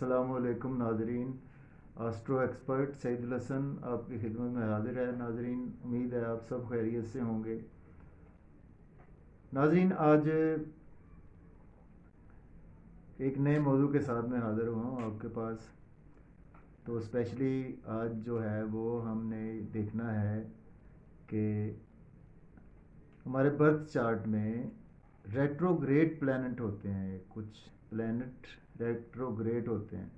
अस्सलाम वालेकुम नाजरीन। आस्ट्रो एक्सपर्ट सईदुल हसन आपकी खिदमत में हाजिर है। नाजरीन, उम्मीद है आप सब खैरियत से होंगे। नाजरीन, आज एक नए मौजू के साथ मैं हाज़िर हुआ हूँ आपके पास। तो स्पेशली आज जो है वो हमने देखना है कि हमारे बर्थ चार्ट में रेट्रोग्रेड प्लैनेट होते हैं, कुछ प्लैनेट रेट्रोग्रेड होते हैं।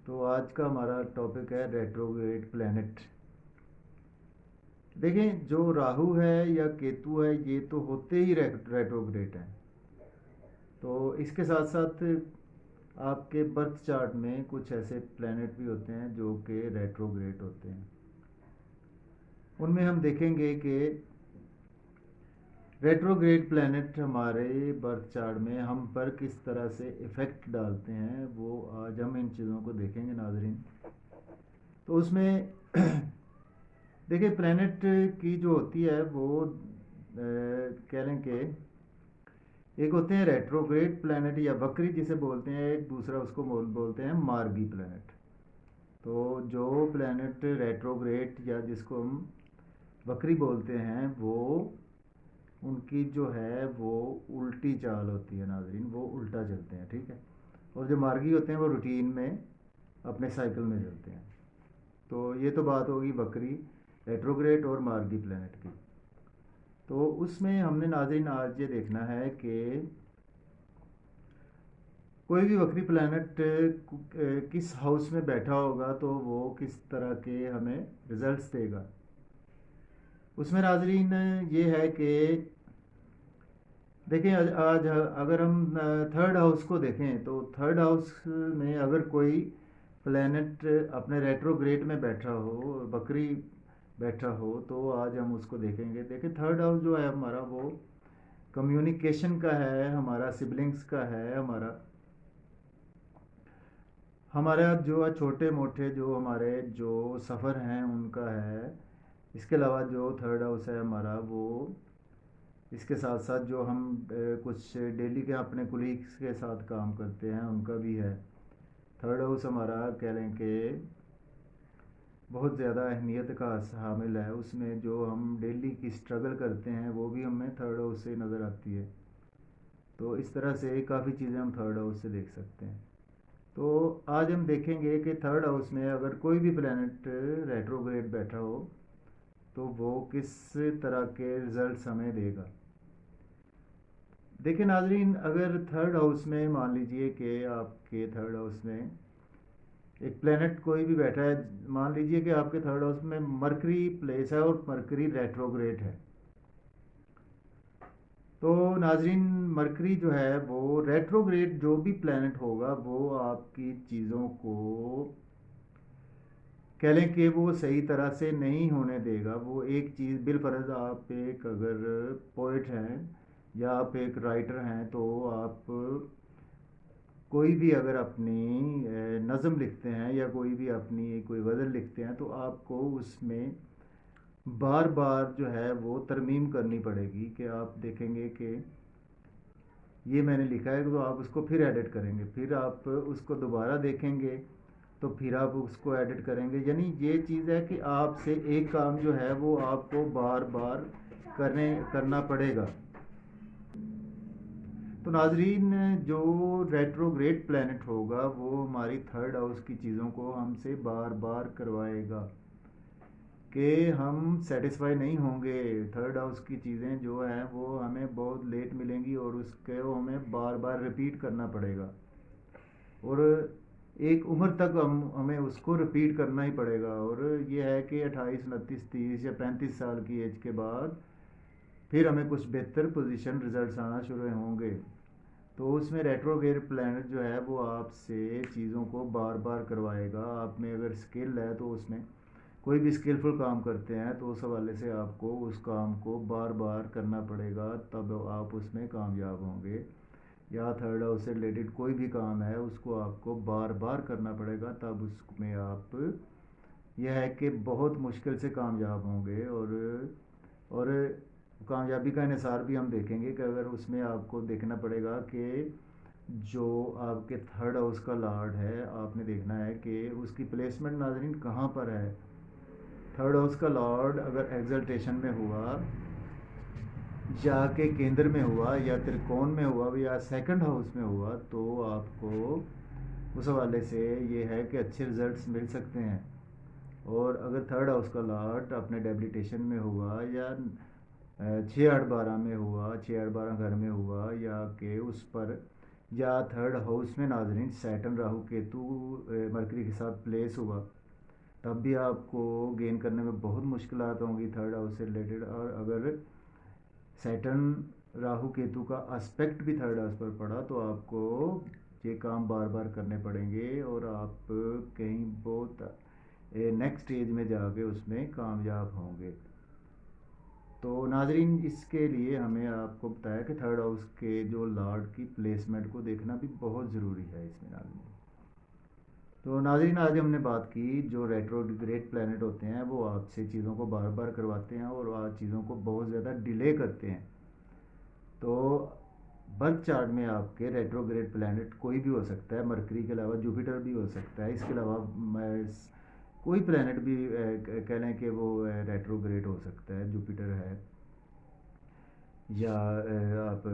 तो आज का हमारा टॉपिक है रेट्रोग्रेड प्लैनेट। देखें, जो राहु है या केतु है ये तो होते ही रेट्रोग्रेड हैं। तो इसके साथ साथ आपके बर्थ चार्ट में कुछ ऐसे प्लैनेट भी होते हैं जो कि रेट्रोग्रेड होते हैं। उनमें हम देखेंगे कि रेट्रोग्रेड प्लैनेट हमारे बर्थ चार्ट में हम पर किस तरह से इफ़ेक्ट डालते हैं, वो आज हम इन चीज़ों को देखेंगे नाजरीन। तो उसमें देखिए, प्लैनेट की जो होती है वो कह लें कि एक होते हैं रेट्रोग्रेड प्लैनेट या वक्री जिसे बोलते हैं, एक दूसरा उसको बोलते हैं मार्गी प्लैनेट। तो जो प्लैनेट रेट्रोग्रेड या जिसको हम वक्री बोलते हैं वो उनकी जो है वो उल्टी चाल होती है नाजरीन, वो उल्टा चलते हैं, ठीक है। और जो मार्गी होते हैं वो रूटीन में अपने साइकिल में चलते हैं। तो ये तो बात होगी वक्री, रेट्रोग्रेड और मार्गी प्लैनेट की। तो उसमें हमने नाज़रीन आज ये देखना है कि कोई भी वक्री प्लैनेट किस हाउस में बैठा होगा तो वो किस तरह के हमें रिजल्ट्स देगा। उसमें नाज़रीन ये है कि देखें, आज अगर हम थर्ड हाउस को देखें तो थर्ड हाउस में अगर कोई प्लैनेट अपने रेट्रोग्रेड में बैठा हो, वक्री बैठा हो, तो आज हम उसको देखेंगे। देखिए, थर्ड हाउस जो है हमारा वो कम्युनिकेशन का है, हमारा सिबलिंग्स का है, हमारा जो छोटे मोटे जो हमारे जो सफ़र हैं उनका है। इसके अलावा जो थर्ड हाउस है हमारा वो इसके साथ साथ जो हम कुछ डेली के अपने कोलीग्स के साथ काम करते हैं उनका भी है। थर्ड हाउस हमारा कह लें कि बहुत ज़्यादा अहमियत का हामिल है। उसमें जो हम डेली की स्ट्रगल करते हैं वो भी हमें थर्ड हाउस से नज़र आती है। तो इस तरह से काफ़ी चीज़ें हम थर्ड हाउस से देख सकते हैं। तो आज हम देखेंगे कि थर्ड हाउस में अगर कोई भी प्लैनेट रेट्रोग्रेड बैठा हो तो वो किस तरह के रिजल्ट्स हमें देगा। देखिए नाजरीन, अगर थर्ड हाउस में मान लीजिए कि आपके थर्ड हाउस में एक प्लैनेट कोई भी बैठा है, मान लीजिए कि आपके थर्ड हाउस में मरकरी प्लेस है और मरकरी रेट्रोग्रेड है। तो नाजरीन, मरकरी जो है वो रेट्रोग्रेड जो भी प्लैनेट होगा वो आपकी चीज़ों को कह लें कि वो सही तरह से नहीं होने देगा। वो एक चीज़ बिलफर्ज, आप एक अगर पोइट हैं या आप एक राइटर हैं तो आप कोई भी अगर अपनी नज़म लिखते हैं या कोई भी अपनी कोई गज़ल लिखते हैं तो आपको उसमें बार बार जो है वो तरमीम करनी पड़ेगी। कि आप देखेंगे कि ये मैंने लिखा है तो आप उसको फिर एडिट करेंगे, फिर आप उसको दोबारा देखेंगे तो फिर आप उसको एडिट करेंगे। यानी ये चीज़ है कि आपसे एक काम जो है वो आपको बार बार करना पड़ेगा। तो नाजरीन, जो रेट्रोग्रेड प्लैनेट होगा वो हमारी थर्ड हाउस की चीज़ों को हमसे बार बार करवाएगा कि हम सेटिस्फाई नहीं होंगे। थर्ड हाउस की चीज़ें जो हैं वो हमें बहुत लेट मिलेंगी और उसके वो हमें बार बार रिपीट करना पड़ेगा और एक उम्र तक हमें उसको रिपीट करना ही पड़ेगा। और ये है कि 28, 29, 30 या 35 साल की एज के बाद फिर हमें कुछ बेहतर पोजीशन रिजल्ट्स आना शुरू होंगे। तो उसमें रेट्रोग्रेड प्लैनेट जो है वो आपसे चीज़ों को बार बार करवाएगा। आप में अगर स्किल है तो उसमें कोई भी स्किलफुल काम करते हैं तो उस हवाले से आपको उस काम को बार बार करना पड़ेगा, तब आप उसमें कामयाब होंगे। या थर्ड हाउस से रिलेटेड कोई भी काम है उसको आपको बार बार करना पड़ेगा, तब उसमें आप यह है कि बहुत मुश्किल से कामयाब होंगे। और कामयाबी का इन्हिसार भी हम देखेंगे कि अगर उसमें आपको देखना पड़ेगा कि جو آپ کے تھرڈ ہاؤس کا لارڈ ہے، آپ نے دیکھنا ہے کہ اس کی پلیسمنٹ ناظرین کہاں پر ہے۔ تھرڈ ہاؤس کا لارڈ اگر ایگزلٹیشن میں ہوا یا کہ کیندر میں ہوا یا ترکون میں ہوا یا سیکنڈ ہاؤس میں ہوا، تو آپ کو اس حوالے سے یہ ہے کہ اچھے رزلٹس مل سکتے ہیں۔ اور اگر تھرڈ ہاؤس کا لارڈ اپنے ڈیبلیٹیشن میں ہوا یا 6 8 12 میں ہوا، 6 8 12 گھر میں ہوا، یا کہ اس پر یا تھرڈ ہاؤس میں ناظرین سیٹن راہو کیتو مرکری کے ساتھ پلیس ہوا، تب بھی آپ کو گین کرنے میں بہت مشکلات ہوں گی تھرڈ ہاؤس سے ریلیٹڈ۔ اور اگر سیٹن راہو کیتو کا اسپیکٹ بھی تھرڈ ہاؤس پر پڑا تو آپ کو یہ کام بار بار کرنے پڑیں گے اور آپ کہیں بہت نیکسٹ ایج میں جا کے اس میں کامیاب ہوں گے۔ تو ناظرین اس کے لیے ہمیں آپ کو بتایا کہ تھرڈ ہاؤس کے جو لارڈ کی پلیسمنٹ کو دیکھنا بھی بہت ضروری ہے اس میں ناظرین۔ تو ناظرین آج ہم نے بات کی جو ریٹروگریڈ پلینٹ ہوتے ہیں وہ آپ سے چیزوں کو بار بار کرواتے ہیں اور آج چیزوں کو بہت زیادہ ڈیلے کرتے ہیں۔ تو برتھ چارٹ میں آپ کے ریٹروگریڈ پلینٹ کوئی بھی ہو سکتا ہے، مرکری کے علاوہ جوپیٹر بھی ہو سکتا ہے، اس کے علاوہ کوئی پلینٹ بھی کہہ لیں کہ وہ ریٹروگریڈ ہو سکتا ہے، جوپیٹر ہے یا آپ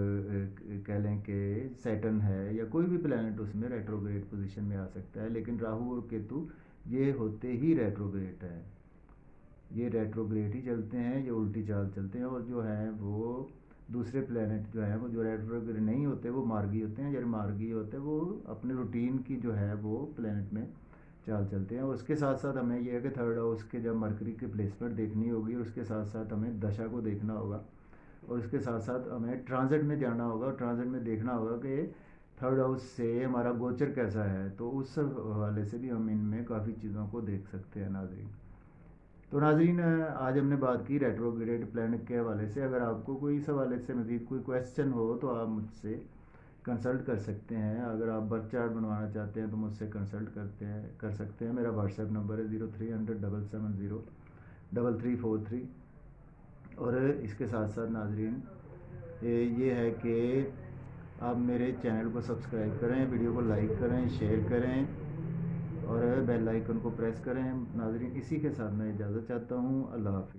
کہہ لیں کہ سیٹن ہے یا کوئی بھی پلینٹ اس میں ریٹروگریڈ پوزیشن میں آ سکتا ہے، لیکن راہو اور کیتو یہ ہوتے ہی ریٹروگریڈ ہے، یہ ریٹروگریڈ ہی چلتے ہیں، یہ الٹی چال چلتے ہیں۔ اور جو ہیں وہ دوسرے پلینٹ جو ہیں وہ جو ریٹروگریڈ نہیں ہوتے وہ مارگی ہوتے ہیں، یعنی مارگی ہوتے ہیں وہ اپنے روٹین کی جو ہے وہ پلینٹ میں چال چلتے ہیں۔ اور اس کے ساتھ ساتھ ہمیں یہ ہے کہ تھرڈ ہاؤس کے جب مرکری کی پلیسمنٹ دیکھنی ہوگی، اور اس کے ساتھ ساتھ ہمیں دشا کو دیکھنا ہوگا، اور اس کے ساتھ ساتھ ہمیں ٹرانزٹ میں جانا ہوگا، اور ٹرانزٹ میں دیکھنا ہوگا کہ تھرڈ ہاؤس سے ہمارا گوچر کیسا ہے، تو اس حوالے سے بھی ہم ان میں کافی چیزوں کو دیکھ سکتے ہیں ناظرین۔ تو ناظرین آج ہم نے بات کی ریٹروگریڈ پلینٹ کے حوالے سے۔ اگر آپ کو کوئی اس حوالے سے مزید کوئی کویسچن ہو تو آپ مجھ سے کنسلٹ کر سکتے ہیں۔ اگر آپ برتھ چارٹ بنوانا چاہتے ہیں تو مجھ سے کنسلٹ کر سکتے ہیں۔ میرا واٹس ایپ نمبر ہے 0300 770 3343۔ اور اس کے ساتھ ساتھ ناظرین یہ ہے کہ آپ میرے چینل کو سبسکرائب کریں، ویڈیو کو لائک کریں، شیئر کریں اور بیل آئیکن کو پریس کریں۔ ناظرین اسی کے ساتھ میں اجازت چاہتا ہوں، اللہ حافظ۔